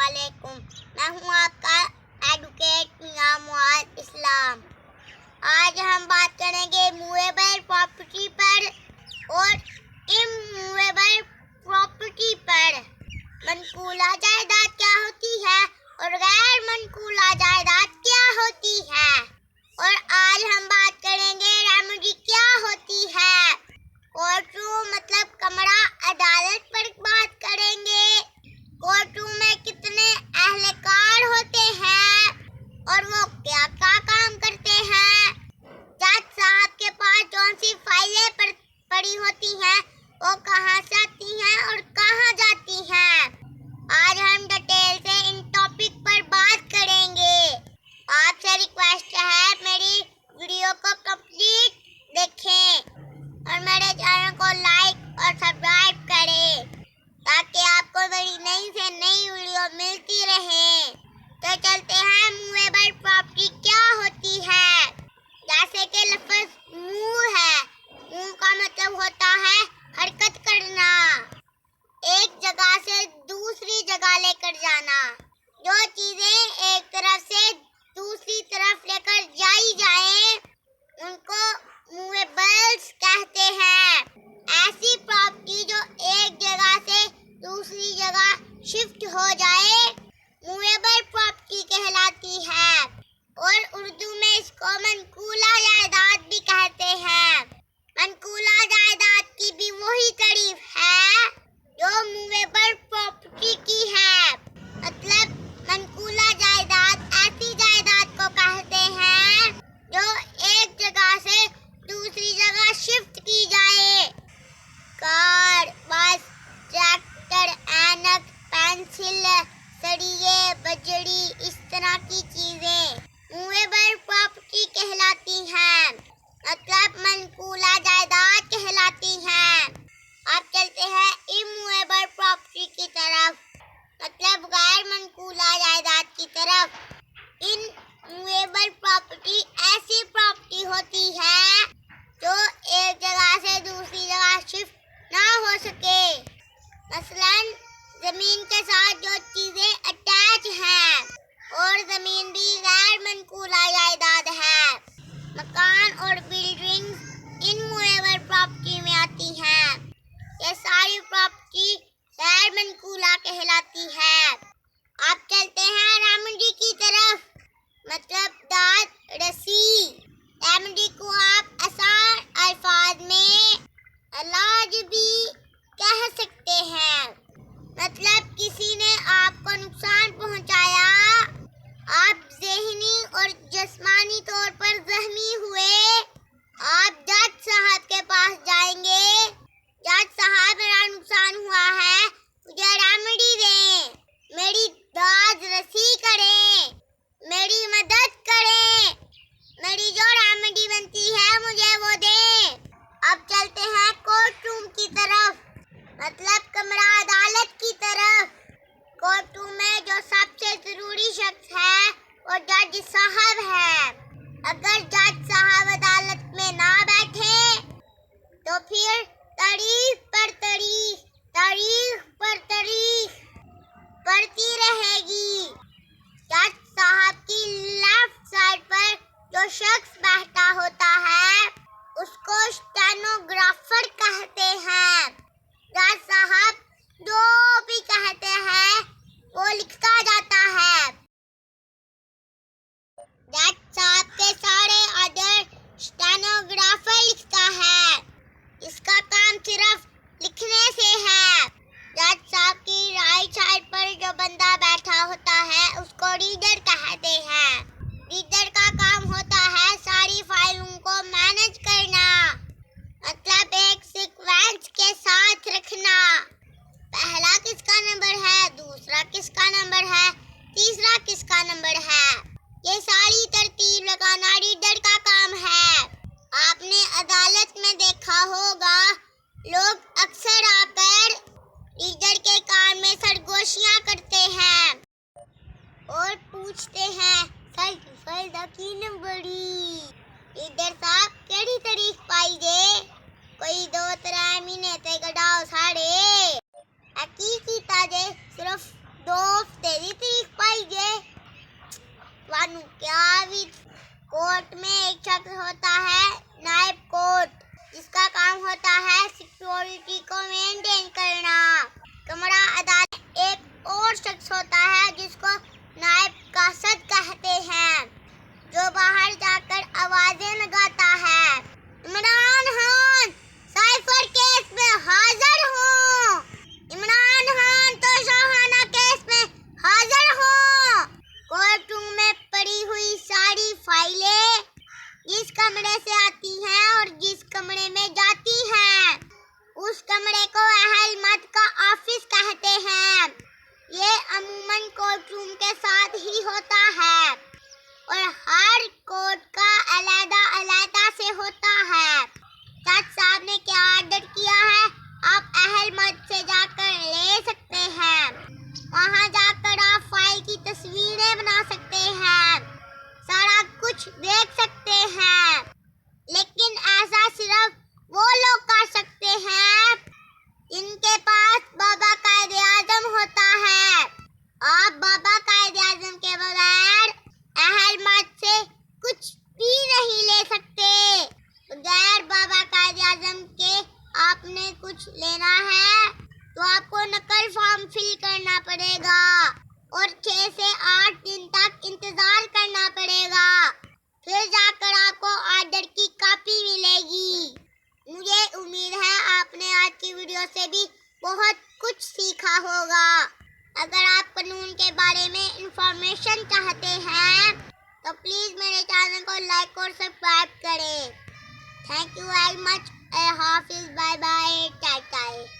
वालेकुम। मैं हूँ आपका एडवोकेट मियां मुआज इस्लाम। आज हम बात करेंगे मूवेबल प्रॉपर्टी पर और इमूवेबल प्रॉपर्टी पर। मनकूला जायदाद क्या होती है और गैर मनकूला जायदाद क्या होती है, और आज हम बात करेंगे रेमेडी क्या होती है। कोर्ट रूम मतलब कमरा, अदालत पर बात करेंगे। कोर्ट रूम में कितने अहलकार होते हैं और वो क्या क्या काम करते हैं। जज साहब के पास कौन सी फाइलें पड़ी होती हैं, वो कहाँ से आती हैं और कहाँ जाती हैं। आज हम डिटेल से इन टॉपिक पर बात करेंगे। आपसे रिक्वेस्ट है मेरी वीडियो को कंप्लीट देखें और मेरे चैनल को लाइक और सब्सक्राइब करें ताकि आपको मेरी नई से नई वीडियो मिलती रहे। तो चलते हैं मूवेबल प्रॉपर्टी क्या होती है। जैसे कि लफ्ज़ मूव है, मूव का मतलब होता है हरकत करना, एक जगह से दूसरी जगह लेकर जाना। जो चीजें एक तरफ से दूसरी तरफ लेकर जाई जाए उनको मूवेबल्स कहते हैं। ऐसी प्रॉपर्टी जो एक जगह से दूसरी जगह शिफ्ट हो जाए मूवेबल प्रॉपर्टी कहलाती है, और उर्दू में इसको मनकूला जायदाद भी कहते हैं। मनकूला जायदाद की भी वही तारीफ है जो मूवेबल प्रॉपर्टी की है। मतलब मनकूला जायदाद ऐसी जायदाद को कहते हैं जो एक जगह से दूसरी जगह शिफ्ट की जाए। कार, बस, ट्रैक्टर, ऐनक, पेंसिल, सरिये, बजड़ी, इस तरह की चीजें मूवेबल प्रॉपर्टी कहलाती हैं, मतलब मनकूला जायदाद कहलाती हैं। अब चलते हैं इमूवेबल प्रॉपर्टी की तरफ, मतलब गैर मनकूला जायदाद की तरफ। इमूवेबल प्रॉपर्टी ऐसी प्रॉपर्टी होती है जो एक जगह से दूसरी जगह शिफ्ट ना हो सके। मसलन जमीन के साथ जो चीजें अटैच हैं, और जमीन भी गैर मनकूला जायदाद है। मकान और बिल्डिंग इमूवेबल प्रॉपर्टी में आती हैं। ये सारी प्रॉपर्टी गैर मनकूला कहलाती है। अब चलते हैं रेमेडी की तरफ, मतलब दाद रसी। रेमेडी को आप आसान अल्फाज में इलाज भी कह सकते हैं। मतलब किसी ने आपको नुकसान पहुंचाया, आप ज़हनी और जिस्मानी तौर पर जख्मी हुए, आप जज साहब के पास जाएंगे। जज साहब, मेरा नुकसान हुआ है, मुझे रेमेडी दें, मेरी दाद रसी करें, मेरी मदद करें, मेरी जो रेमेडी बनती है मुझे वो दें। अब चलते हैं कोर्ट रूम की तरफ, मतलब कमरा अदालत की तरफ। कोर्ट रूम में जो सबसे जरूरी शख्स है वो जज साहब है। अगर जज साहब अदालत में ना बैठे तो फिर तारीख पर तारीख, तारीख पर तारीख पड़ती रहेगी। जज साहब की लेफ्ट साइड पर जो शख्स बैठा होता है उसको स्टेनोग्राफर कहते हैं। जज साहब जो भी कहते हैं वो लिखा जाता है। जज साहब के सारे ऑर्डर स्टेनोग्राफर लिखता है, इसका काम सिर्फ लिखने से है। जज साहब की राइट साइड पर जो बंदा बैठा होता है उसको रीडर कहते हैं। रीडर का काम होता है सारी फाइलों को मैनेज करना, मतलब एक सीक्वेंस के साथ रखना। पहला किसका नंबर है, दूसरा किसका नंबर है, तीसरा किसका नंबर है, ये सारी तरतीब लगाना रीडर का काम है। आपने अदालत में देखा होगा लोग अक्सर आकर रीडर के काम में सरगोशियां करते हैं और पूछते हैं सर की नंबरी रीडर साहब केड़ी तारीख पाई जे, कोई 2-3 महीने ते गडाओ साढ़े की कीता जे, सिर्फ 2 हफ्ते दी वहां जाकर आप फाइल की तस्वीरें बना सकते हैं, सारा कुछ देख सकते हैं। लेकिन ऐसा सिर्फ वो लोग कर सकते हैं जिनके पास बाबा कायदे-आज़म होता है। आप बाबा कायदे-आज़म के बगैर अहल मत से कुछ भी नहीं ले सकते। बगैर बाबा कायदे-आज़म के आपने कुछ लेना है तो आपको नकल फॉर्म फिल करना पड़ेगा और 6 से 8 दिन तक इंतजार करना पड़ेगा। फिर जाकर आपको ऑर्डर की कॉपी मिलेगी। मुझे उम्मीद है आपने आज की वीडियो से भी बहुत कुछ सीखा होगा। अगर आप कानून के बारे में इंफॉर्मेशन चाहते हैं तो प्लीज मेरे चैनल को लाइक और सब्सक्राइब करें। Thank you very much. हाफिज, बाय बाय, टाटा।